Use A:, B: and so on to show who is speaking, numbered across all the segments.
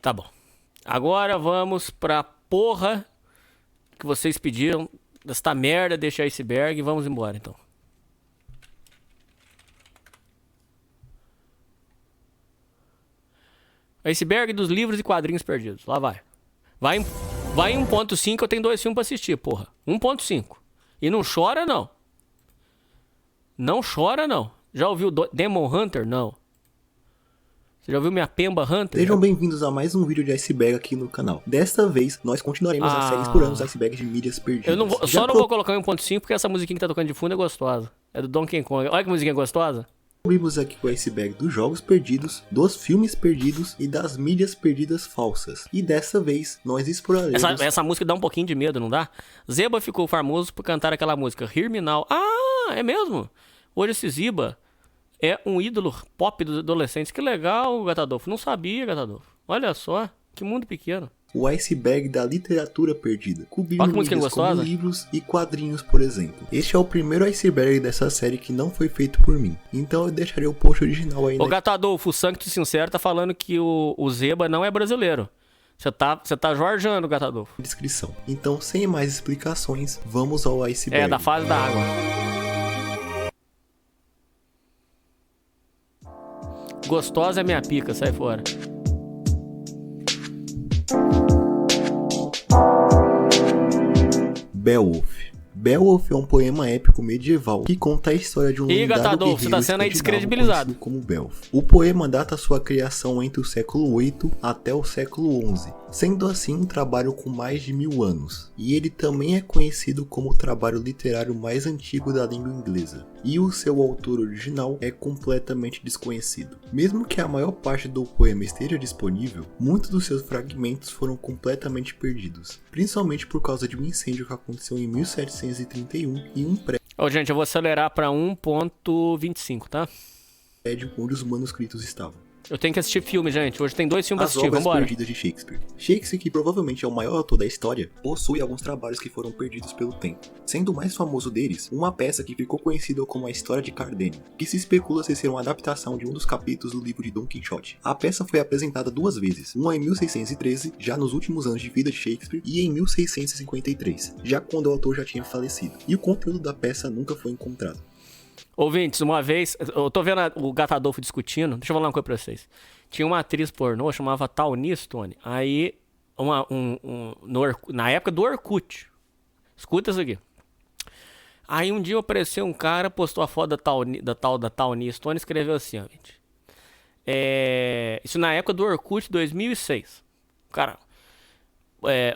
A: Tá bom. Agora vamos pra porra que vocês pediram. Desta merda, deixa iceberg e vamos embora, então. Iceberg dos livros e quadrinhos perdidos. Lá vai. Vai em 1.5, eu tenho 2 filmes pra assistir, porra. 1.5. E não chora, não. Não chora, não. Já ouviu Demon Hunter? Não. Você já ouviu minha Pemba Hunter?
B: Sejam bem-vindos a mais um vídeo de iceberg aqui no canal. Desta vez, nós continuaremos a série explorando os icebergs de mídias perdidas.
A: Eu não vou colocar em 1.5 porque essa musiquinha que tá tocando de fundo é gostosa. É do Donkey Kong. Olha que musiquinha gostosa.
B: Abrimos aqui o iceberg dos jogos perdidos, dos filmes perdidos e das mídias perdidas falsas. E dessa vez, nós exploraremos...
A: Essa música dá um pouquinho de medo, não dá? Zeba ficou famoso por cantar aquela música Hear Me Now. Ah, é mesmo? Hoje esse Ziba é um ídolo pop dos adolescentes. Que legal, Gatadolfo. Não sabia, Gatadolfo. Olha só, que mundo pequeno.
B: O iceberg da literatura perdida, cobrindo mídias como livros e quadrinhos, por exemplo. Este é o primeiro iceberg dessa série que não foi feito por mim, então eu deixarei o post original aí.
A: Ô Gatadolfo, o Sancto Sincero tá falando que o Zeba não é brasileiro. Você tá jorjando, Gatadolfo.
B: Descrição. Então, sem mais explicações, vamos ao iceberg.
A: É, da fase da água. Gostosa é minha pica, sai fora.
B: Beowulf. Beowulf é um poema épico medieval que conta a história de um lendário guerreiro
A: você tá sendo aí descredibilizado.
B: Como Beowulf. O poema data sua criação entre o século VIII até o século XI, sendo assim um trabalho com mais de 1000 anos. E ele também é conhecido como o trabalho literário mais antigo da língua inglesa. E o seu autor original é completamente desconhecido. Mesmo que a maior parte do poema esteja disponível, muitos dos seus fragmentos foram completamente perdidos, principalmente por causa de um incêndio que aconteceu em 1731 em um prédio.
A: Gente, eu vou acelerar para 1.25, tá?
B: Prédio onde os manuscritos estavam.
A: Eu tenho que assistir filme, gente. Hoje tem 2 filmes pra
B: As
A: assistir,
B: obras
A: vambora.
B: perdidas de Shakespeare. Shakespeare, que provavelmente é o maior autor da história, possui alguns trabalhos que foram perdidos pelo tempo. Sendo o mais famoso deles, uma peça que ficou conhecida como a História de Cardenio, que se especula ser uma adaptação de um dos capítulos do livro de Dom Quixote. A peça foi apresentada 2 vezes, uma em 1613, já nos últimos anos de vida de Shakespeare, e em 1653, já quando o autor já tinha falecido. E o conteúdo da peça nunca foi encontrado.
A: Ouvintes, uma vez, eu tô vendo o Gatadolfo discutindo, deixa eu falar uma coisa pra vocês. Tinha uma atriz pornô, chamava Tawny Stone. Aí, na época do Orkut. Escuta isso aqui. Aí um dia apareceu um cara, postou a foto da Tawny Stone e escreveu assim, ó, gente. Isso na época do Orkut, 2006.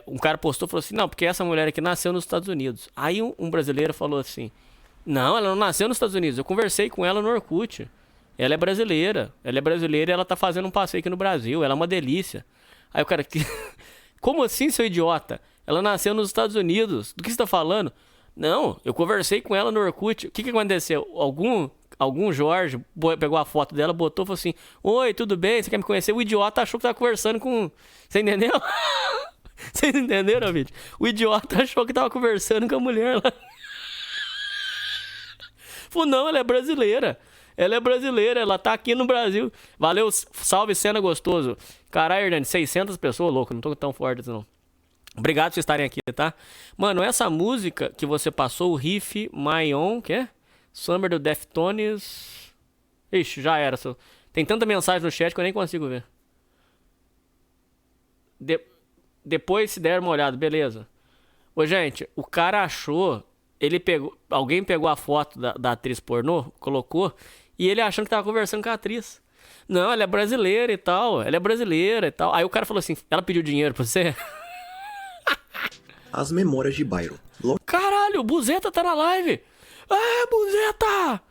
A: Um cara postou e falou assim, não, porque essa mulher aqui nasceu nos Estados Unidos. Aí um brasileiro falou assim, não, ela não nasceu nos Estados Unidos, eu conversei com ela no Orkut. Ela é brasileira e ela tá fazendo um passeio aqui no Brasil, ela é uma delícia. Aí o cara, como assim, seu idiota? Ela nasceu nos Estados Unidos, do que você tá falando? Não, eu conversei com ela no Orkut. O que aconteceu? Algum Jorge pegou a foto dela, botou e falou assim, oi, tudo bem, você quer me conhecer? O idiota achou que tava conversando com... Você entendeu? Vocês entenderam, vídeo? O idiota achou que tava conversando com a mulher lá. Falou, não, ela é brasileira. Ela tá aqui no Brasil. Valeu, salve, cena gostoso. Caralho, Hernani, 600 pessoas, louco, não tô tão forte assim, não. Obrigado por vocês estarem aqui, tá? Mano, essa música que você passou, o riff My Own, que é? Summer do Deftones... Ixi, já era. Tem tanta mensagem no chat que eu nem consigo ver. Depois se der uma olhada, beleza. Ô, gente, o cara achou... Alguém pegou a foto da atriz pornô, colocou, e ele achando que tava conversando com a atriz. Não, ela é brasileira e tal. Aí o cara falou assim, ela pediu dinheiro pra você?
B: As Memórias de Byron.
A: Caralho, o Buzeta tá na live. Buzeta!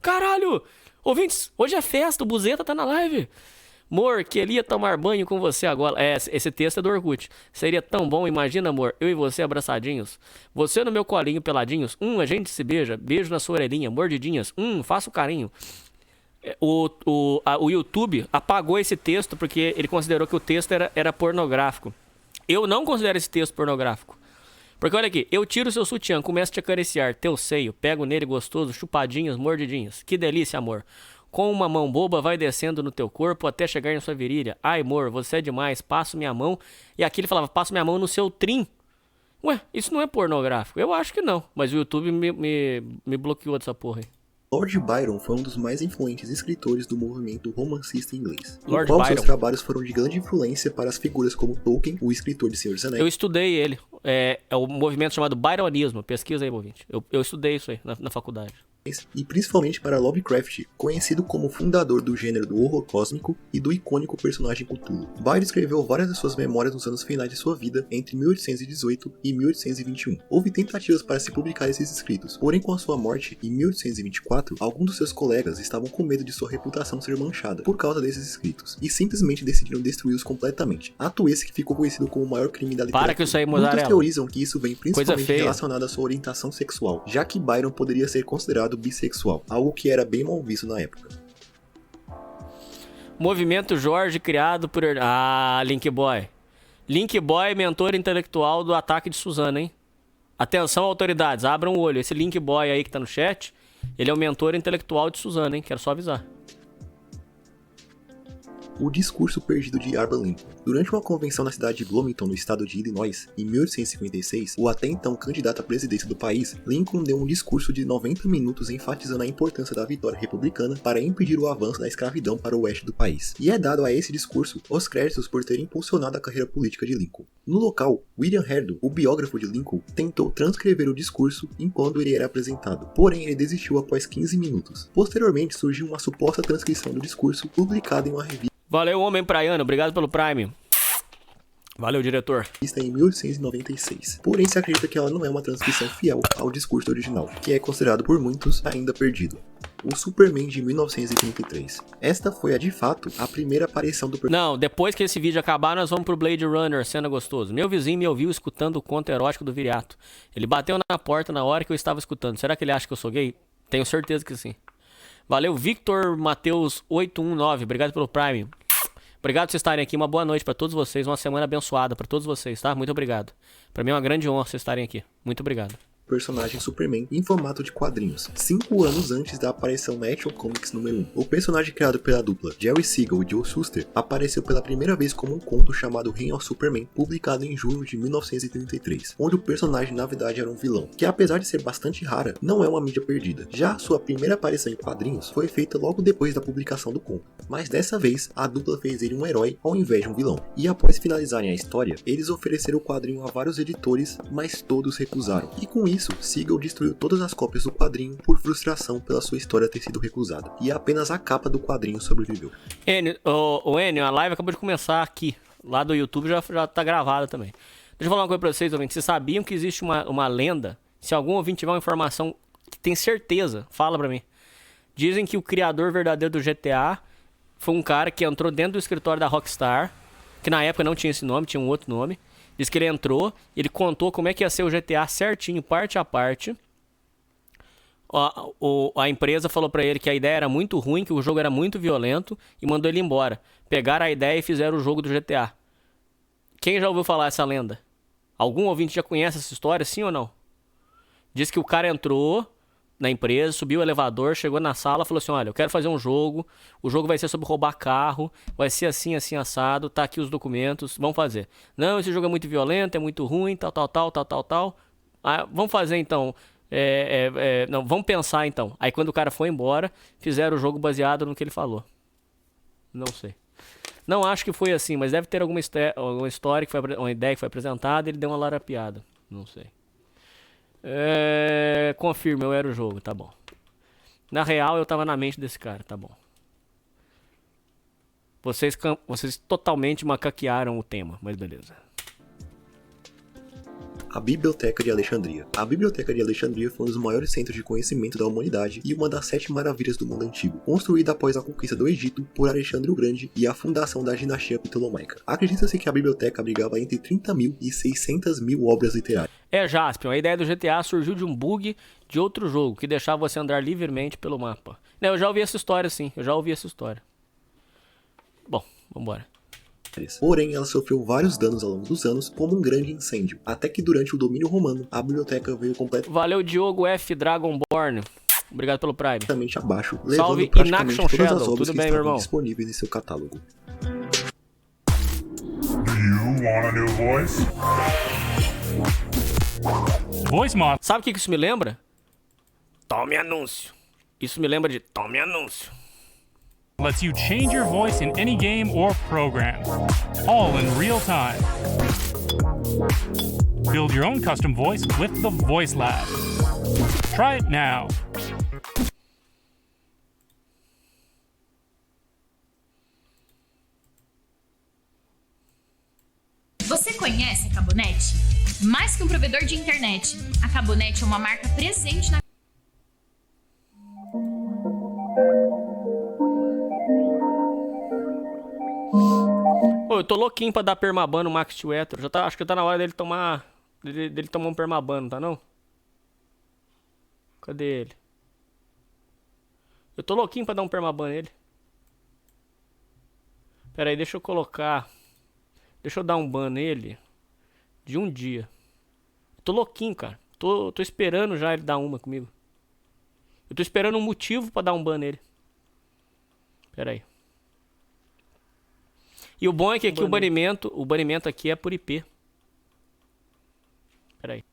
A: Caralho! Ouvintes, hoje é festa, o Buzeta tá na live. Amor, queria tomar banho com você agora. Esse texto é do Orkut. Seria tão bom, imagina, amor, eu e você abraçadinhos. Você no meu colinho, peladinhos. A gente se beija. Beijo na sua orelhinha, mordidinhas. Faça o carinho. O YouTube apagou esse texto porque ele considerou que o texto era pornográfico. Eu não considero esse texto pornográfico. Porque olha aqui, eu tiro seu sutiã, começo a te acariciar teu seio, pego nele gostoso, chupadinhas, mordidinhas. Que delícia, amor. Com uma mão boba vai descendo no teu corpo até chegar na sua virilha. Ai, amor, você é demais, passo minha mão. E aqui ele falava, passo minha mão no seu trim. Ué, isso não é pornográfico? Eu acho que não, mas o YouTube me bloqueou dessa porra aí.
B: Lord Byron foi um dos mais influentes escritores do movimento romancista inglês,
A: Lord
B: no qual
A: Byron.
B: seus trabalhos foram de grande influência para as figuras como Tolkien, o escritor de Senhor dos Anéis.
A: Eu estudei ele. É o movimento chamado Byronismo. Pesquisa aí, ouvinte. Eu estudei isso aí na faculdade.
B: E principalmente para Lovecraft, conhecido como fundador do gênero do horror cósmico e do icônico personagem Cthulhu. Byron escreveu várias das suas memórias nos anos finais de sua vida, entre 1818 e 1821. Houve tentativas para se publicar esses escritos, porém com a sua morte, em 1824, alguns dos seus colegas estavam com medo de sua reputação ser manchada por causa desses escritos, e simplesmente decidiram destruí-los completamente. Ato esse que ficou conhecido como o maior crime da literatura.
A: Para que isso aí,
B: Muitos
A: Mozarella.
B: teorizam que isso vem principalmente relacionado à sua orientação sexual, já que Byron poderia ser considerado bissexual, algo que era bem mal visto na época.
A: Movimento Jorge criado por... Link Boy. Link Boy, mentor intelectual do ataque de Suzana, hein? Atenção, autoridades, abram o olho. Esse Link Boy aí que tá no chat, ele é o mentor intelectual de Suzana, hein? Quero só avisar.
B: O discurso perdido de Abraham Lincoln. Durante uma convenção na cidade de Bloomington, no estado de Illinois, em 1856, o até então candidato à presidência do país, Lincoln deu um discurso de 90 minutos enfatizando a importância da vitória republicana para impedir o avanço da escravidão para o oeste do país. E é dado a esse discurso os créditos por ter impulsionado a carreira política de Lincoln. No local, William Herdon, o biógrafo de Lincoln, tentou transcrever o discurso enquanto ele era apresentado, porém ele desistiu após 15 minutos. Posteriormente surgiu uma suposta transcrição do discurso publicada em uma revista
A: Valeu, homem praiano. Obrigado pelo Prime. Valeu, diretor.
B: Em 1896. Porém, se acredita que ela não é uma transcrição fiel ao discurso original, que é considerado por muitos ainda perdido. O Superman de 1933. Esta foi, de fato, a primeira aparição do personagem.
A: Não, depois que esse vídeo acabar, nós vamos pro Blade Runner, cena gostoso. Meu vizinho me ouviu escutando o conto erótico do Viriato. Ele bateu na porta na hora que eu estava escutando. Será que ele acha que eu sou gay? Tenho certeza que sim. Valeu, Victor Mateus 819. Obrigado pelo Prime. Obrigado por vocês estarem aqui. Uma boa noite pra todos vocês. Uma semana abençoada pra todos vocês, tá? Muito obrigado. Pra mim é uma grande honra vocês estarem aqui. Muito obrigado.
B: Personagem Superman em formato de quadrinhos, 5 anos antes da aparição na Action Comics número 1. O personagem criado pela dupla Jerry Siegel e Joe Shuster apareceu pela primeira vez como um conto chamado Reign of Superman, publicado em junho de 1933, onde o personagem na verdade era um vilão, que apesar de ser bastante rara, não é uma mídia perdida. Já sua primeira aparição em quadrinhos foi feita logo depois da publicação do conto, mas dessa vez a dupla fez ele um herói ao invés de um vilão. E após finalizarem a história, eles ofereceram o quadrinho a vários editores, mas todos recusaram. E com isso, Siegel destruiu todas as cópias do quadrinho por frustração pela sua história ter sido recusada, e apenas a capa do quadrinho sobreviveu.
A: Enio, a live acabou de começar aqui, lá do YouTube já tá gravada também. Deixa eu falar uma coisa pra vocês, ouvintes. Vocês sabiam que existe uma lenda? Se algum ouvinte tiver uma informação que tem certeza, fala pra mim. Dizem que o criador verdadeiro do GTA foi um cara que entrou dentro do escritório da Rockstar, que na época não tinha esse nome, tinha um outro nome. Diz que ele entrou, ele contou como é que ia ser o GTA certinho, parte a parte. A empresa falou pra ele que a ideia era muito ruim, que o jogo era muito violento e mandou ele embora. Pegaram a ideia e fizeram o jogo do GTA. Quem já ouviu falar essa lenda? Algum ouvinte já conhece essa história, sim ou não? Diz que o cara entrou na empresa, subiu o elevador, chegou na sala, falou assim, olha, eu quero fazer um jogo, o jogo vai ser sobre roubar carro, vai ser assim, assim, assado, tá aqui os documentos, vamos fazer. Não, esse jogo é muito violento, é muito ruim, tal. Ah, vamos fazer então, não, vamos pensar então. Aí quando o cara foi embora, fizeram o jogo baseado no que ele falou. Não sei. Não acho que foi assim, mas deve ter alguma história, uma ideia que foi apresentada e ele deu uma larapiada. Não sei. Confirma, eu era o jogo, tá bom. Na real, eu tava na mente desse cara, tá bom. Vocês totalmente macaquearam o tema, mas beleza.
B: A Biblioteca de Alexandria. A Biblioteca de Alexandria foi um dos maiores centros de conhecimento da humanidade e uma das 7 maravilhas do mundo antigo, construída após a conquista do Egito por Alexandre o Grande e a fundação da dinastia Ptolomaica. Acredita-se que a biblioteca abrigava entre 30 mil e 600 mil obras literárias.
A: Jaspion, a ideia do GTA surgiu de um bug de outro jogo, que deixava você andar livremente pelo mapa. Eu já ouvi essa história, sim, Bom, vambora.
B: Porém, ela sofreu vários danos ao longo dos anos, como um grande incêndio, até que durante o domínio romano, a biblioteca veio completamente...
A: Valeu, Diogo F. Dragonborn. Obrigado pelo Prime.
B: Diretamente abaixo, levando
A: Salve,
B: praticamente
A: Inaction
B: todas as
A: Shadow.
B: obras
A: Tudo
B: que
A: bem, meu
B: estavam
A: irmão?
B: disponíveis em seu catálogo.
C: Do you want a new voice? Voice mod.
A: Sabe o que isso me lembra? Tome anúncio. Isso me lembra de Tome anúncio.
C: Lets you change your voice in any game or program, all in real time. Build your own custom voice with the Voice Lab. Try it now.
D: Você conhece a Cabonet? Mais que um provedor de internet, a Cabonet é uma marca presente na...
A: Pô, eu tô louquinho pra dar permaban no Max Steel Hétero. Acho que tá na hora dele tomar... Dele tomar um permaban, não tá não? Cadê ele? Eu tô louquinho pra dar um permaban nele. Pera aí, deixa eu colocar... Deixa eu dar um ban nele de um dia. Eu tô louquinho, cara. Tô esperando já ele dar uma comigo. Eu tô esperando um motivo pra dar um ban nele. Pera aí. E o bom é que aqui o banimento aqui é por IP. Pera aí.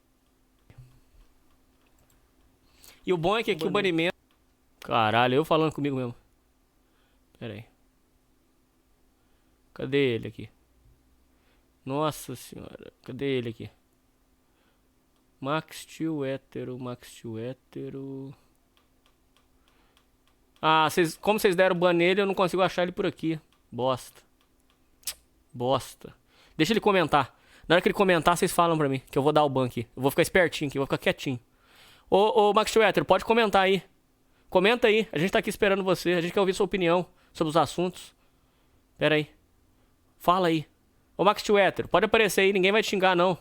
A: E o bom é que aqui o banimento... Caralho, eu falando comigo mesmo. Pera aí. Cadê ele aqui? Nossa senhora, cadê ele aqui? Max Steel Hétero. Ah, como vocês deram ban nele, eu não consigo achar ele por aqui. Bosta. Deixa ele comentar. Na hora que ele comentar, vocês falam pra mim, que eu vou dar o ban aqui. Eu vou ficar espertinho aqui, eu vou ficar quietinho. Ô Max Steel Hétero, pode comentar aí. Comenta aí, a gente tá aqui esperando você. A gente quer ouvir sua opinião sobre os assuntos. Pera aí. Fala aí. Ô Max Steel Hétero, pode aparecer aí, ninguém vai te xingar não.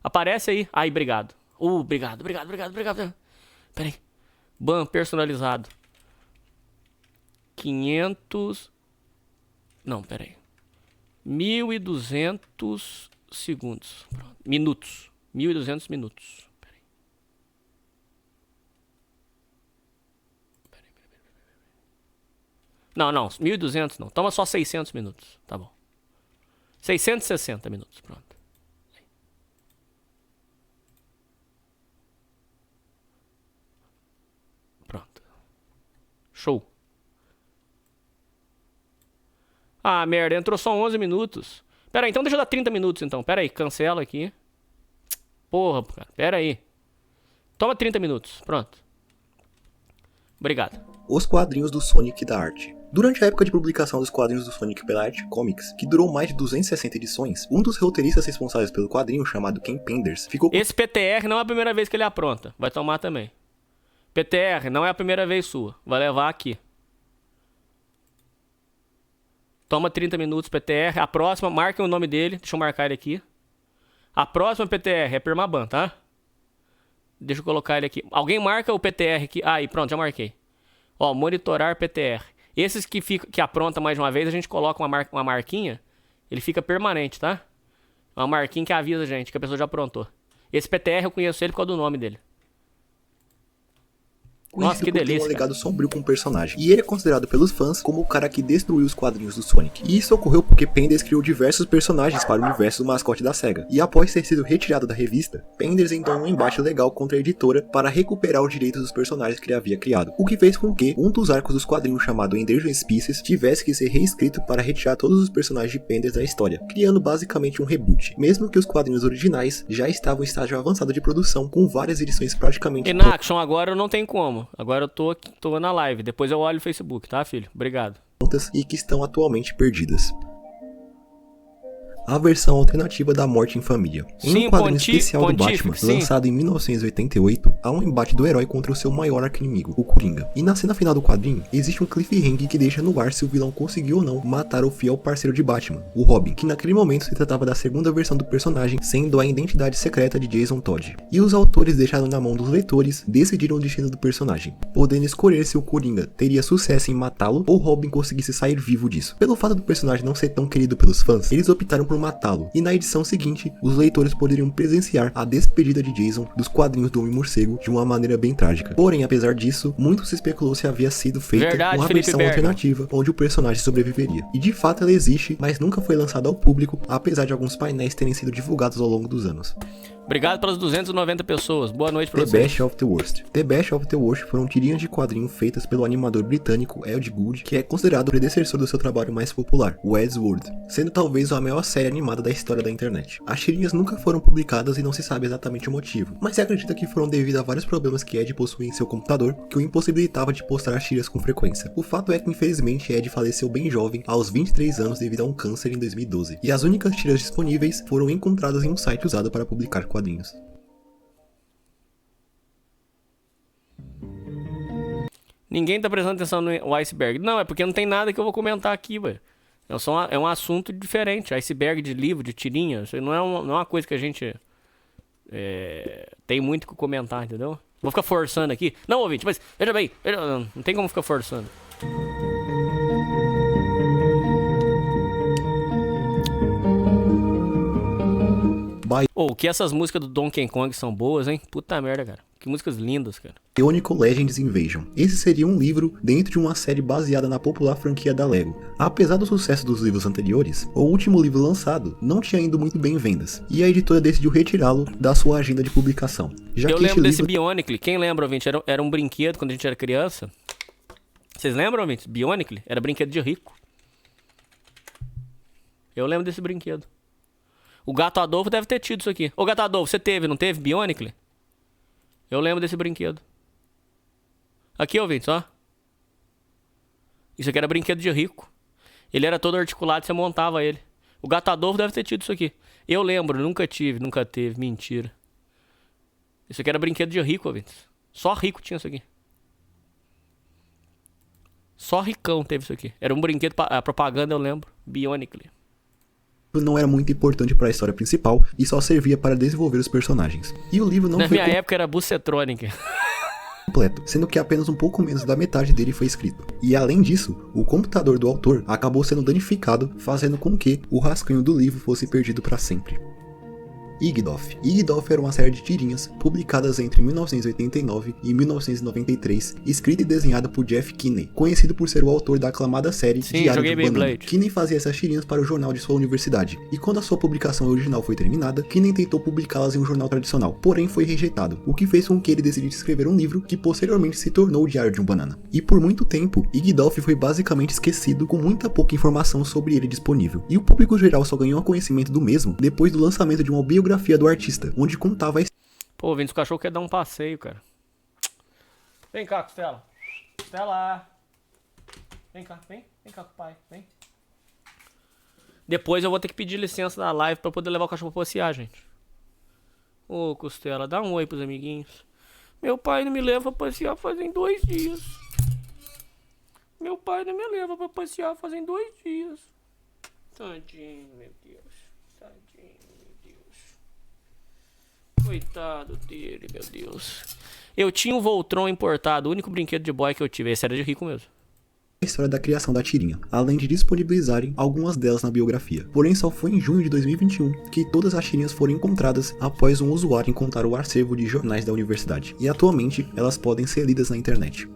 A: Aparece aí. Aí, obrigado. Obrigado. Pera aí. Ban personalizado. 500... Não, pera aí. 1.200 segundos. Pronto. Minutos. 1.200 minutos. Pera aí. Não, 1.200 não. Toma só 600 minutos. Tá bom. 660 minutos, pronto. Pronto. Show. Ah, merda, entrou só 11 minutos. Pera aí, então deixa eu dar 30 minutos então. Pera aí, cancela aqui. Porra, cara, pera aí. Toma 30 minutos, pronto. Obrigado.
B: Os quadrinhos do Sonic da Arte. Durante a época de publicação dos quadrinhos do Sonic pela Arte Comics, que durou mais de 260 edições, um dos roteiristas responsáveis pelo quadrinho, chamado Ken Penders, ficou...
A: Esse PTR não é a primeira vez que ele apronta. Vai tomar também. PTR, não é a primeira vez sua. Vai levar aqui. Toma 30 minutos, PTR. A próxima, marquem o nome dele. Deixa eu marcar ele aqui. A próxima PTR é permaban, tá? Deixa eu colocar ele aqui. Alguém marca o PTR aqui. Aí, pronto, já marquei. Ó, monitorar PTR. Esses que apronta mais de uma vez, a gente coloca uma marquinha. Ele fica permanente, tá? Uma marquinha que avisa a gente que a pessoa já aprontou. Esse PTR eu conheço ele por causa do nome dele. Nossa, que delícia,
B: um legado sombrio com o personagem. E ele é considerado pelos fãs como o cara que destruiu os quadrinhos do Sonic. E isso ocorreu porque Penders criou diversos personagens para o universo do mascote da SEGA. E após ter sido retirado da revista, Penders entrou em um embate legal contra a editora para recuperar os direitos dos personagens que ele havia criado. O que fez com que um dos arcos dos quadrinhos, chamado Endangered Species, tivesse que ser reescrito para retirar todos os personagens de Penders da história, criando basicamente um reboot. Mesmo que os quadrinhos originais já estavam em estágio avançado de produção, com várias edições praticamente...
A: Inaction, agora não tem como. Agora eu tô na live. Depois eu olho o Facebook, tá, filho? Obrigado.
B: E que estão atualmente perdidas. A versão alternativa da Morte em Família. Em um quadrinho especial do Batman, lançado em 1988, há um embate do herói contra o seu maior arqui-inimigo, o Coringa. E na cena final do quadrinho, existe um cliffhanger que deixa no ar se o vilão conseguiu ou não matar o fiel parceiro de Batman, o Robin, que naquele momento se tratava da segunda versão do personagem, sendo a identidade secreta de Jason Todd. E os autores deixaram na mão dos leitores decidir o destino do personagem, podendo escolher se o Coringa teria sucesso em matá-lo ou Robin conseguisse sair vivo disso. Pelo fato do personagem não ser tão querido pelos fãs, eles optaram por matá-lo, e na edição seguinte, os leitores poderiam presenciar a despedida de Jason dos quadrinhos do Homem-Morcego de uma maneira bem trágica. Porém, apesar disso, muito se especulou se havia sido feita uma versão alternativa onde o personagem sobreviveria. E de fato ela existe, mas nunca foi lançada ao público, apesar de alguns painéis terem sido divulgados ao longo dos anos.
A: Obrigado pelas 290 pessoas. Boa noite pra
B: The
A: vocês.
B: Best of the Worst. The Best of the Worst foram tirinhas de quadrinho feitas pelo animador britânico Ed Wood, que é considerado o predecessor do seu trabalho mais popular, o Elseworld, sendo talvez a maior série animada da história da internet. As tirinhas nunca foram publicadas e não se sabe exatamente o motivo, mas se acredita que foram devido a vários problemas que Ed possuía em seu computador, que o impossibilitava de postar as tiras com frequência. O fato é que infelizmente Ed faleceu bem jovem, aos 23 anos devido a um câncer em 2012, e as únicas tiras disponíveis foram encontradas em um site usado para publicar quadrinhos.
A: Ninguém tá prestando atenção no iceberg. Não, é porque não tem nada que eu vou comentar aqui, velho. É um assunto diferente. Iceberg de livro, de tirinha. Isso não é uma coisa que a gente tem muito o que comentar, entendeu? Vou ficar forçando aqui. Não, ouvinte, mas veja bem. Não tem como ficar forçando. Que essas músicas do Donkey Kong são boas, hein? Puta merda, cara. Que músicas lindas, cara.
B: Bionicle Legends Invasion. Esse seria um livro dentro de uma série baseada na popular franquia da Lego. Apesar do sucesso dos livros anteriores, o último livro lançado não tinha ido muito bem em vendas, e a editora decidiu retirá-lo da sua agenda de publicação.
A: Eu lembro desse Bionicle. Quem lembra, ouvinte? Era um brinquedo quando a gente era criança. Vocês lembram, ouvinte? Bionicle? Era brinquedo de rico. Eu lembro desse brinquedo. O Gato Adolfo deve ter tido isso aqui. Ô, Gato Adolfo, você teve, não teve Bionicle? Eu lembro desse brinquedo. Aqui, ouvintes, ó. Isso aqui era brinquedo de rico. Ele era todo articulado, você montava ele. O Gato Adolfo deve ter tido isso aqui. Eu lembro, nunca tive, nunca teve. Mentira. Isso aqui era brinquedo de rico, ouvintes. Só rico tinha isso aqui. Só ricão teve isso aqui. Era um brinquedo, a propaganda eu lembro. Bionicle.
B: Não era muito importante para a história principal e só servia para desenvolver os personagens. E o livro não
A: Na
B: foi
A: minha época era Bucetronic.
B: completo, sendo que apenas um pouco menos da metade dele foi escrito. E além disso, o computador do autor acabou sendo danificado, fazendo com que o rascunho do livro fosse perdido para sempre. Igdoff. Igdoff era uma série de tirinhas publicadas entre 1989 e 1993, escrita e desenhada por Jeff Kinney, conhecido por ser o autor da aclamada série Diário de Banana. Kinney fazia essas tirinhas para o jornal de sua universidade, e quando a sua publicação original foi terminada, Kinney tentou publicá-las em um jornal tradicional, porém foi rejeitado, o que fez com que ele decidisse escrever um livro que posteriormente se tornou o Diário de um Banana. E por muito tempo, Igdoff foi basicamente esquecido, com muita pouca informação sobre ele disponível, e o público geral só ganhou conhecimento do mesmo depois do lançamento de uma biografia do artista, onde contava a história.
A: Pô, vendo, o cachorro quer dar um passeio, cara. Vem cá, Costela. Costela. Vem cá, vem cá com o pai, vem. Depois eu vou ter que pedir licença da live pra poder levar o cachorro pra passear, gente. Ô, Costela, dá um oi pros amiguinhos. Meu pai não me leva pra passear fazem 2 dias. Meu pai não me leva pra passear fazem 2 dias. Tadinho, meu Deus. Tadinho. Coitado dele, meu Deus. Eu tinha um Voltron importado, o único brinquedo de boy que eu tive. Esse era de rico mesmo.
B: A história da criação da tirinha, além de disponibilizarem algumas delas na biografia. Porém, só foi em junho de 2021 que todas as tirinhas foram encontradas após um usuário encontrar o acervo de jornais da universidade. E atualmente, elas podem ser lidas na internet.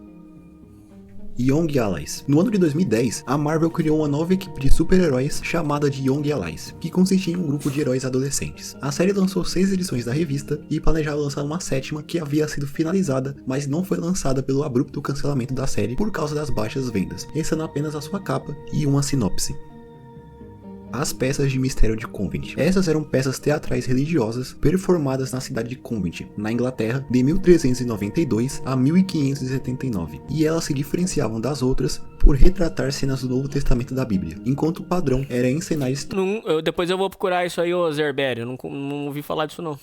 B: Young Allies. No ano de 2010, a Marvel criou uma nova equipe de super-heróis chamada de Young Allies, que consistia em um grupo de heróis adolescentes. A série lançou 6 edições da revista e planejava lançar uma 7ª que havia sido finalizada, mas não foi lançada pelo abrupto cancelamento da série por causa das baixas vendas, restando apenas a sua capa e uma sinopse. As peças de mistério de Convent. Essas eram peças teatrais religiosas performadas na cidade de Convent, na Inglaterra, de 1392 a 1579, e elas se diferenciavam das outras por retratar cenas do Novo Testamento da Bíblia, enquanto o padrão era encenar
A: depois eu vou procurar isso aí, ô Zerberio, não ouvi falar disso não.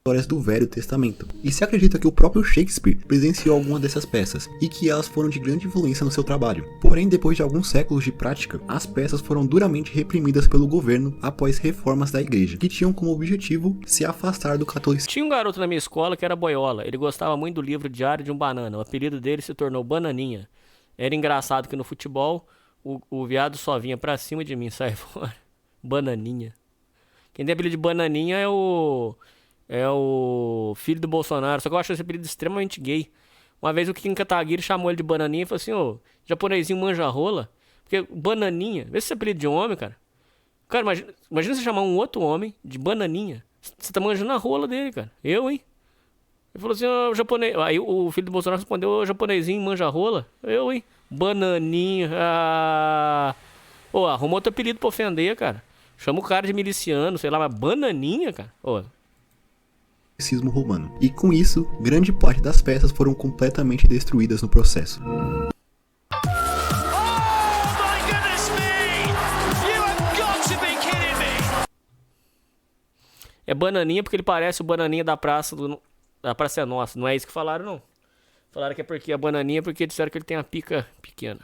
B: Histórias do Velho Testamento. E se acredita que o próprio Shakespeare presenciou algumas dessas peças e que elas foram de grande influência no seu trabalho. Porém, depois de alguns séculos de prática, as peças foram duramente reprimidas pelo governo após reformas da igreja, que tinham como objetivo se afastar do catolicismo.
A: Tinha um garoto na minha escola que era boiola. Ele gostava muito do livro Diário de um Banana. O apelido dele se tornou Bananinha. Era engraçado que no futebol o viado só vinha pra cima de mim, sai fora. Bananinha. Quem tem apelido de Bananinha é o filho do Bolsonaro. Só que eu acho esse apelido extremamente gay. Uma vez o Kim Kataguiri chamou ele de Bananinha e falou assim, ô, japonesinho manja rola. Porque Bananinha, vê se esse apelido de homem, cara. Cara, imagina você chamar um outro homem de Bananinha. Você tá manjando a rola dele, cara. Eu, hein? Ele falou assim, ó, japonês. Aí o filho do Bolsonaro respondeu, ô, japonesinho manja rola. Eu, hein? Bananinha. Ô, arruma outro apelido pra ofender, cara. Chama o cara de miliciano, sei lá, mas Bananinha, cara. Ô.
B: Racismo romano. E com isso, grande parte das peças foram completamente destruídas no processo.
A: É Bananinha porque ele parece o Bananinha da Praça da Praça é Nossa. Não é isso que falaram, não. Falaram que é porque é Bananinha porque disseram que ele tem a pica pequena.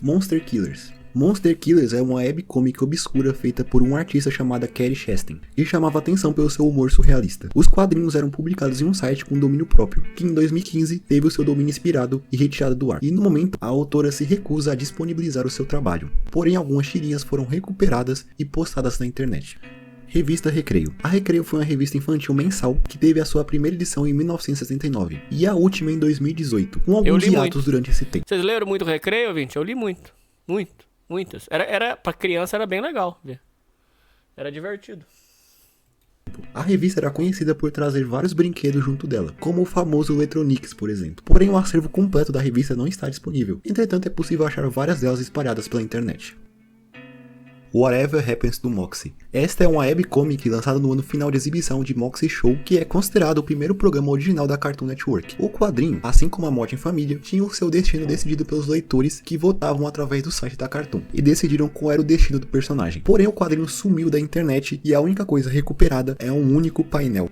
B: Monster Killers. Monster Killers é uma webcomic obscura feita por um artista chamado Kerry Chastain, que chamava atenção pelo seu humor surrealista. Os quadrinhos eram publicados em um site com domínio próprio, que em 2015 teve o seu domínio expirado e retirado do ar. E no momento, a autora se recusa a disponibilizar o seu trabalho. Porém, algumas tirinhas foram recuperadas e postadas na internet. Revista Recreio. A Recreio foi uma revista infantil mensal que teve a sua primeira edição em 1979 e a última em 2018, com alguns hiatos durante esse tempo.
A: Vocês leram muito Recreio, ouvinte? Eu li muito. Muitas. Pra criança era bem legal ver. Era divertido.
B: A revista era conhecida por trazer vários brinquedos junto dela, como o famoso Electronics, por exemplo. Porém, o acervo completo da revista não está disponível. Entretanto, é possível achar várias delas espalhadas pela internet. Whatever Happens to Moxie. Esta é uma webcomic lançada no ano final de exibição de Moxie Show, que é considerado o primeiro programa original da Cartoon Network. O quadrinho, assim como A Morte em Família, tinha o seu destino decidido pelos leitores que votavam através do site da Cartoon, e decidiram qual era o destino do personagem. Porém, o quadrinho sumiu da internet e a única coisa recuperada é um único painel.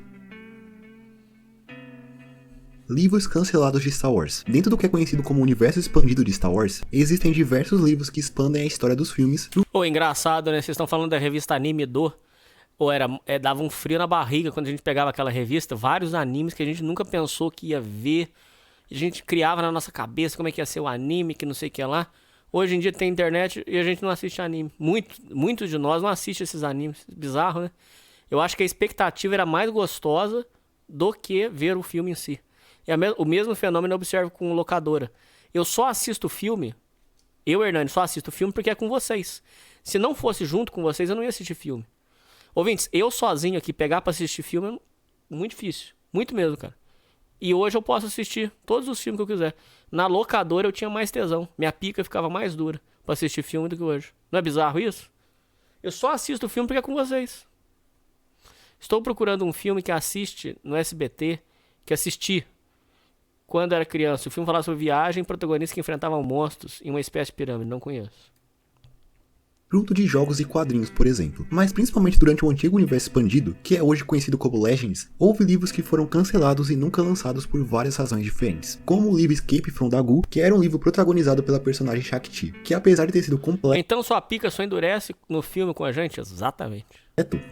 B: Livros cancelados de Star Wars. Dentro do que é conhecido como universo expandido de Star Wars, existem diversos livros que expandem a história dos filmes.
A: Engraçado, né? Vocês estão falando da revista Anime Do. Dava um frio na barriga quando a gente pegava aquela revista. Vários animes que a gente nunca pensou que ia ver. A gente criava na nossa cabeça como é que ia ser o anime, que não sei o que lá. Hoje em dia tem internet e a gente não assiste anime. Muitos de nós não assistem esses animes. Bizarro, né? Eu acho que a expectativa era mais gostosa do que ver o filme em si. O mesmo fenômeno eu observo com locadora. Eu só assisto filme, Hernani, só assisto filme porque é com vocês. Se não fosse junto com vocês, eu não ia assistir filme. Ouvintes, eu sozinho aqui pegar pra assistir filme é muito difícil. Muito mesmo, cara. E hoje eu posso assistir todos os filmes que eu quiser. Na locadora eu tinha mais tesão. Minha pica ficava mais dura pra assistir filme do que hoje. Não é bizarro isso? Eu só assisto filme porque é com vocês. Estou procurando um filme que assiste no SBT, que assisti quando era criança. O filme falava sobre viagem, protagonistas que enfrentavam monstros em uma espécie de pirâmide. Não conheço.
B: Junto de jogos e quadrinhos, por exemplo. Mas principalmente durante o antigo universo expandido, que é hoje conhecido como Legends, houve livros que foram cancelados e nunca lançados por várias razões diferentes. Como o livro Escape from Dagu, que era um livro protagonizado pela personagem Shakti, que apesar de ter sido completo...
A: Então sua pica só endurece no filme com a gente? Exatamente.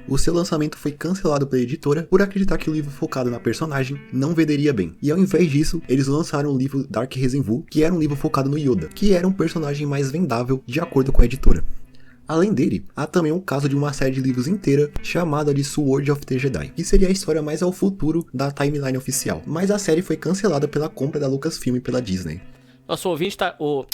B: O seu lançamento foi cancelado pela editora por acreditar que o livro focado na personagem não venderia bem. E ao invés disso, eles lançaram o livro Dark Resenvu, que era um livro focado no Yoda, que era um personagem mais vendável de acordo com a editora. Além dele, há também o caso de uma série de livros inteira chamada de Sword of the Jedi, que seria a história mais ao futuro da timeline oficial, mas a série foi cancelada pela compra da Lucasfilm pela Disney.
A: Nosso ouvinte tá... O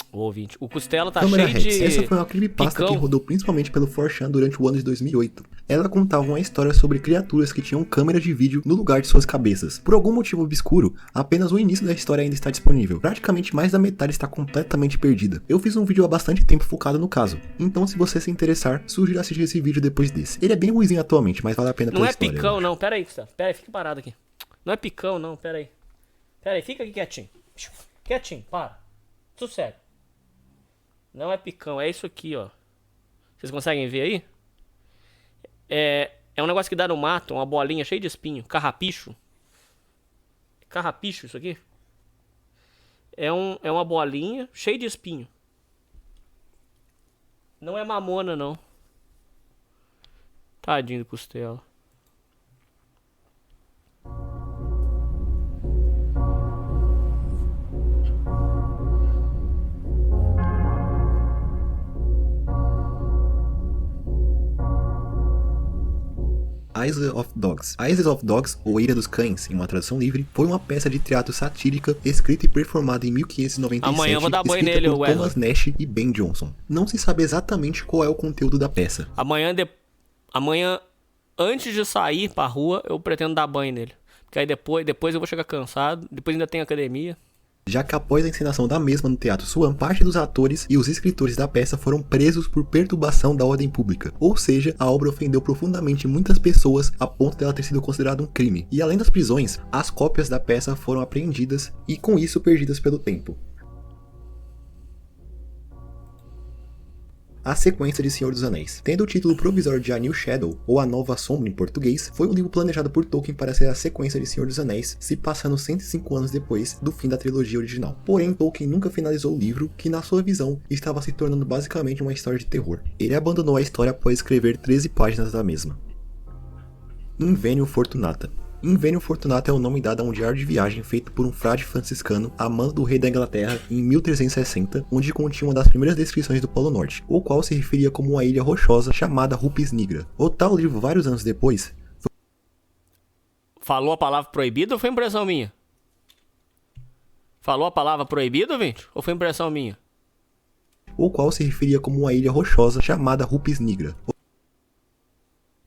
A: Costela tá
B: Câmara
A: cheio
B: Rex.
A: de...
B: Essa foi uma creepypasta
A: picão.
B: que rodou principalmente pelo 4chan durante o ano de 2008. Ela contava uma história sobre criaturas que tinham câmeras de vídeo no lugar de suas cabeças. Por algum motivo obscuro, apenas o início da história ainda está disponível. Praticamente mais da metade está completamente perdida. Eu fiz um vídeo há bastante tempo focado no caso. Então se você se interessar, sugiro assistir esse vídeo depois desse. Ele é bem ruizinho atualmente, mas vale a pena pela
A: Não é
B: história.
A: picão, não. Pera aí, Gustavo. Pera aí, fique parado aqui. Não é picão, não. Pera aí. Pera aí, fica aqui quietinho. Quietinho, para. Sossego. Não é picão, é isso aqui, ó. Vocês conseguem ver aí? É um negócio que dá no mato, uma bolinha cheia de espinho. Carrapicho. Carrapicho isso aqui? É uma bolinha cheia de espinho. Não é mamona, não. Tadinho do Costela.
B: Isle of Dogs. A Isle of Dogs, ou Ilha dos Cães, em uma tradução livre, foi uma peça de teatro satírica escrita e performada em 1597,
A: Amanhã eu vou dar banho
B: escrita
A: nele,
B: por Thomas Nash e Ben Jonson. Não se sabe exatamente qual é o conteúdo da peça.
A: Amanhã, antes de sair pra rua, eu pretendo dar banho nele. Porque aí depois eu vou chegar cansado, depois ainda tem academia.
B: Já que após a encenação da mesma no Teatro Swan, parte dos atores e os escritores da peça foram presos por perturbação da ordem pública. Ou seja, a obra ofendeu profundamente muitas pessoas a ponto dela ter sido considerada um crime. E além das prisões, as cópias da peça foram apreendidas e com isso perdidas pelo tempo. A sequência de Senhor dos Anéis. Tendo o título provisório de A New Shadow, ou A Nova Sombra em português, foi um livro planejado por Tolkien para ser a sequência de Senhor dos Anéis, se passando 105 anos depois do fim da trilogia original. Porém, Tolkien nunca finalizou o livro, que na sua visão estava se tornando basicamente uma história de terror. Ele abandonou a história após escrever 13 páginas da mesma. Invenio Fortunata. Invenio Fortunata é o nome dado a um diário de viagem feito por um frade franciscano a mando do rei da Inglaterra em 1360, onde continha uma das primeiras descrições do Polo Norte, o qual se referia como uma ilha rochosa chamada Rupis Nigra. O tal livro, vários anos depois...
A: Falou a palavra proibida ou foi impressão minha? Falou a palavra proibida, ouvinte? Ou foi impressão minha?
B: O qual se referia como uma ilha rochosa chamada Rupis Nigra.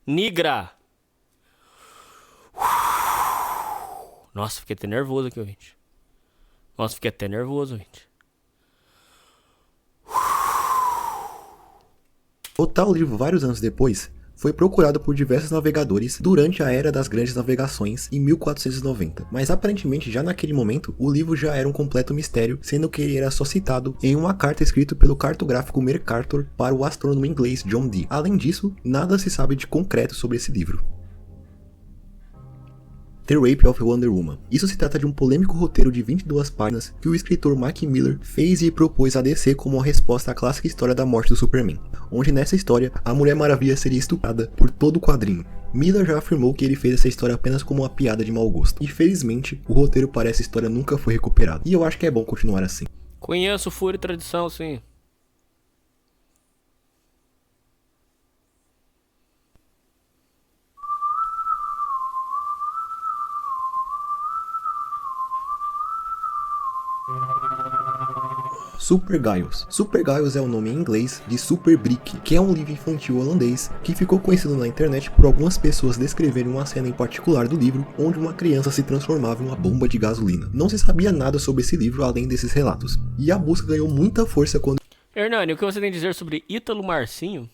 A: Nigra! Nossa, fiquei até nervoso aqui, ouvinte.
B: O tal livro, vários anos depois, foi procurado por diversos navegadores durante a Era das Grandes Navegações em 1490, mas aparentemente já naquele momento o livro já era um completo mistério, sendo que ele era só citado em uma carta escrita pelo cartógrafo Mercator para o astrônomo inglês John Dee. Além disso, nada se sabe de concreto sobre esse livro. The Rape of Wonder Woman. Isso se trata de um polêmico roteiro de 22 páginas que o escritor Mark Miller fez e propôs a DC como uma resposta à clássica história da morte do Superman, onde nessa história a Mulher Maravilha seria estuprada por todo o quadrinho. Miller já afirmou que ele fez essa história apenas como uma piada de mau gosto. Infelizmente, o roteiro para essa história nunca foi recuperado, e eu acho que é bom continuar assim.
A: Conheço Fúria e Tradição, sim.
B: Super Giles. Super Giles é o nome em inglês de Super Brick, que é um livro infantil holandês que ficou conhecido na internet por algumas pessoas descreverem uma cena em particular do livro onde uma criança se transformava em uma bomba de gasolina. Não se sabia nada sobre esse livro além desses relatos, e a busca ganhou muita força quando...
A: Hernani, o que você tem a dizer sobre Ítalo Marcinho?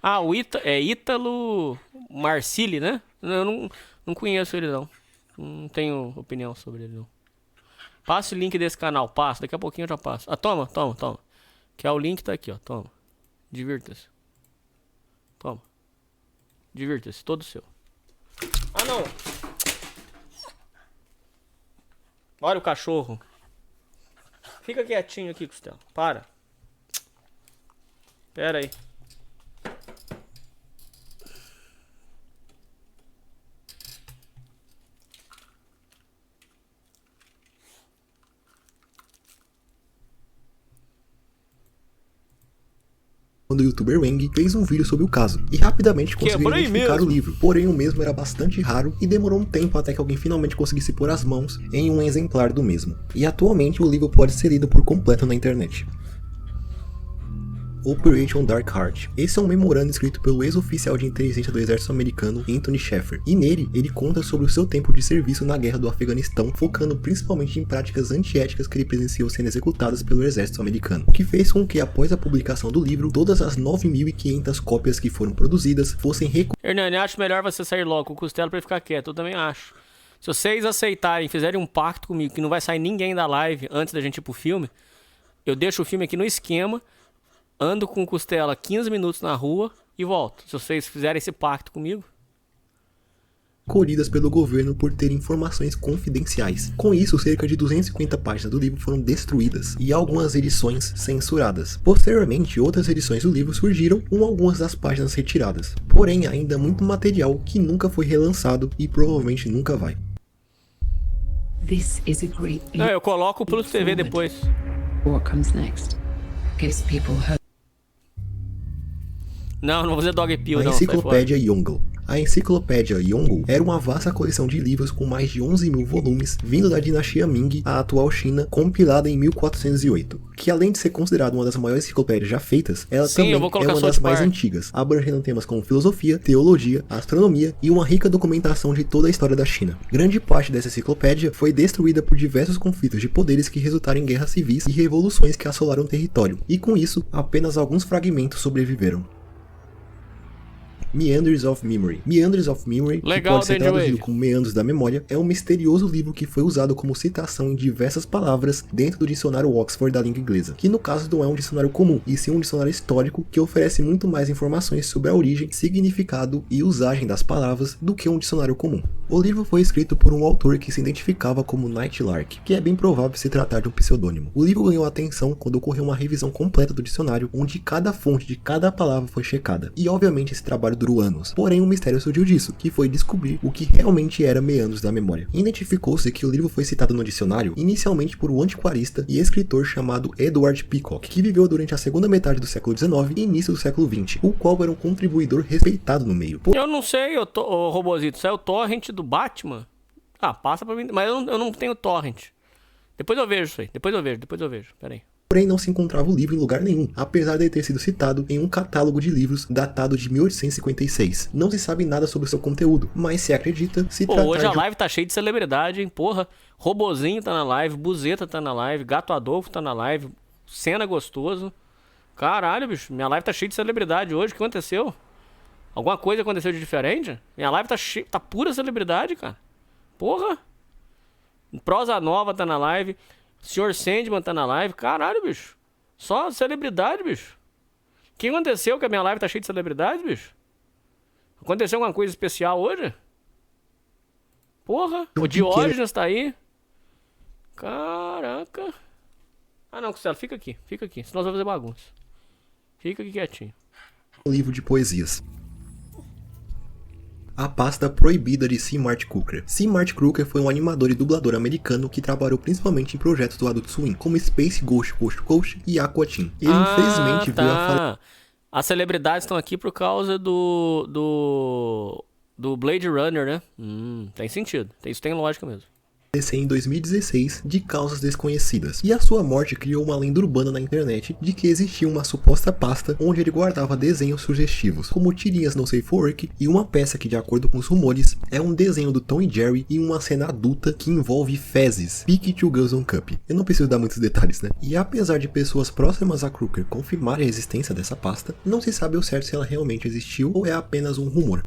A: Ah, é Ítalo Marcilli, né? Eu não conheço ele não. Não tenho opinião sobre ele não. Passa o link desse canal, passa, daqui a pouquinho eu já passo. Ah, toma. Que é o link tá aqui, ó, toma. Divirta-se. Toma. Divirta-se, todo seu. Ah, não. Olha o cachorro. Fica quietinho aqui, Costela. Para. Pera aí.
B: Quando o youtuber Wang fez um vídeo sobre o caso e rapidamente conseguiu identificar o livro, porém o mesmo era bastante raro e demorou um tempo até que alguém finalmente conseguisse pôr as mãos em um exemplar do mesmo. E atualmente o livro pode ser lido por completo na internet. Operation Dark Heart. Esse é um memorando escrito pelo ex-oficial de inteligência do exército americano Anthony Sheffer, e nele ele conta sobre o seu tempo de serviço na guerra do Afeganistão, focando principalmente em práticas antiéticas que ele presenciou sendo executadas pelo exército americano, o que fez com que após a publicação do livro, todas as 9.500 cópias que foram produzidas fossem
A: Hernani, acho melhor você sair logo com o Costela pra ele ficar quieto, eu também acho. Se vocês aceitarem, fizerem um pacto comigo que não vai sair ninguém da live antes da gente ir pro filme, eu deixo o filme aqui no esquema, ando com o Costela 15 minutos na rua e volto. Se vocês fizerem esse pacto comigo.
B: recolhidas pelo governo por ter informações confidenciais. Com isso, cerca de 250 páginas do livro foram destruídas e algumas edições censuradas. Posteriormente, outras edições do livro surgiram com algumas das páginas retiradas. Porém, ainda muito material que nunca foi relançado e provavelmente nunca vai.
A: Não, eu coloco pro TV depois.
E: What comes next gives people hope.
A: Não vou fazer dog pill,
B: A
A: não.
B: Enciclopédia Yongle. A enciclopédia Yongle era uma vasta coleção de livros com mais de 11 mil volumes, vindo da dinastia Ming, a atual China, compilada em 1408, que além de ser considerada uma das maiores enciclopédias já feitas, ela também é uma das mais antigas, abrangendo temas como filosofia, teologia, astronomia e uma rica documentação de toda a história da China. Grande parte dessa enciclopédia foi destruída por diversos conflitos de poderes que resultaram em guerras civis e revoluções que assolaram o território, e com isso, apenas alguns fragmentos sobreviveram. Meanders of Memory. Meanders of Memory, que pode ser traduzido como Meandros da Memória, é um misterioso livro que foi usado como citação em diversas palavras dentro do dicionário Oxford da língua inglesa, que no caso não é um dicionário comum, e sim um dicionário histórico que oferece muito mais informações sobre a origem, significado e usagem das palavras do que um dicionário comum. O livro foi escrito por um autor que se identificava como Nightlark, que é bem provável se tratar de um pseudônimo. O livro ganhou atenção quando ocorreu uma revisão completa do dicionário, onde cada fonte de cada palavra foi checada, e obviamente esse trabalho durou anos. Porém, um mistério surgiu disso, que foi descobrir o que realmente era Meandros da Memória. Identificou-se que o livro foi citado no dicionário inicialmente por um antiquarista e escritor chamado Edward Peacock, que viveu durante a segunda metade do século XIX e início do século XX, o qual era um contribuidor respeitado no meio.
A: Eu não sei, ô Robozito, saiu o torrent do Batman? Ah, passa pra mim, mas eu não tenho torrent. Depois eu vejo isso aí, depois eu vejo, peraí.
B: Porém, não se encontrava o livro em lugar nenhum, apesar de ter sido citado em um catálogo de livros datado de 1856. Não se sabe nada sobre o seu conteúdo, mas se acredita se tratar
A: hoje a live tá cheia de celebridade, hein, porra. Robozinho tá na live, Buzeta tá na live, Gato Adolfo tá na live, Cena Gostoso. Caralho, bicho, minha live tá cheia de celebridade hoje, o que aconteceu? Alguma coisa aconteceu de diferente? Minha live tá pura celebridade, cara. Porra. Prosa Nova tá na live. Sr. Sandman tá na live. Caralho, bicho. Só celebridade, bicho. O que aconteceu que a minha live tá cheia de celebridade, bicho? Aconteceu alguma coisa especial hoje? Porra. O Diógenes tá aí. Caraca. Ah não, Costela, fica aqui. Senão nós vamos fazer bagunça. Fica aqui quietinho.
B: Um livro de poesias. A pasta proibida de C. Martin Cooker. C. Martin Cooker foi um animador e dublador americano que trabalhou principalmente em projetos do Adult Swim, como Space Ghost Coast to Coast e Aqua Teen. Ele infelizmente veio a falar...
A: As celebridades estão aqui por causa do Blade Runner, né? Tem sentido. Isso tem lógica mesmo.
B: Em 2016 de causas desconhecidas, e a sua morte criou uma lenda urbana na internet de que existia uma suposta pasta onde ele guardava desenhos sugestivos, como tirinhas no Safe Work e uma peça que, de acordo com os rumores, é um desenho do Tom e Jerry em uma cena adulta que envolve fezes, Pique to Girls on Cup. Eu não preciso dar muitos detalhes, né? E apesar de pessoas próximas a Crooker confirmarem a existência dessa pasta, não se sabe ao certo se ela realmente existiu ou é apenas um rumor.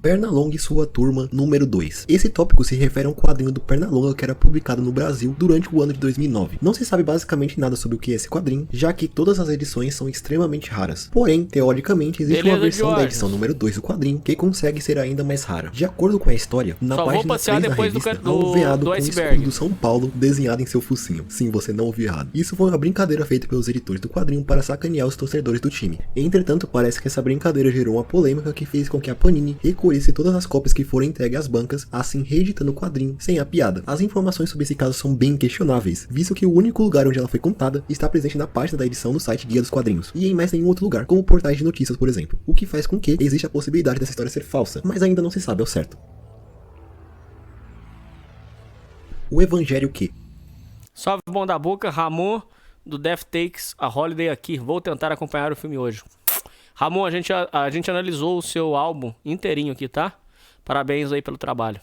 B: Pernalonga e sua turma número 2. Esse tópico se refere a um quadrinho do Pernalonga que era publicado no Brasil durante o ano de 2009. Não se sabe basicamente nada sobre o que é esse quadrinho, já que todas as edições são extremamente raras. Porém, teoricamente, existe uma versão da edição número 2 do quadrinho que consegue ser ainda mais rara. De acordo com a história, na página 3 da revista, há um veado com o escudo do São Paulo desenhado em seu focinho. Sim, você não ouviu errado. Isso foi uma brincadeira feita pelos editores do quadrinho para sacanear os torcedores do time. Entretanto, parece que essa brincadeira gerou uma polêmica que fez com que a Panini recolhesse todas as cópias que foram entregues às bancas, assim reeditando o quadrinho sem a piada. As informações sobre esse caso são bem questionáveis, visto que o único lugar onde ela foi contada está presente na página da edição do site Guia dos Quadrinhos, e em mais nenhum outro lugar, como portais de notícias, por exemplo, o que faz com que exista a possibilidade dessa história ser falsa, mas ainda não se sabe ao certo. O Evangelho que?
A: Salve, bom da boca, Ramon do Death Takes a Holiday aqui. Vou tentar acompanhar o filme hoje. Ramon, a gente analisou o seu álbum inteirinho aqui, tá? Parabéns aí pelo trabalho.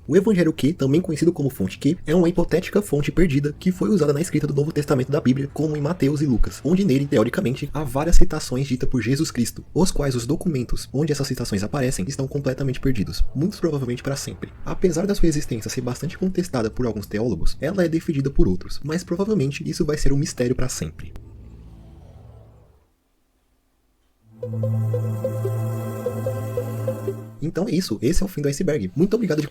B: O Evangelho que, também conhecido como fonte que, é uma hipotética fonte perdida que foi usada na escrita do Novo Testamento da Bíblia, como em Mateus e Lucas, onde nele, teoricamente, há várias citações ditas por Jesus Cristo, os quais os documentos onde essas citações aparecem estão completamente perdidos, muito provavelmente para sempre. Apesar da sua existência ser bastante contestada por alguns teólogos, ela é defendida por outros, mas provavelmente isso vai ser um mistério para sempre. Então é isso, esse é o fim do iceberg. Muito obrigado.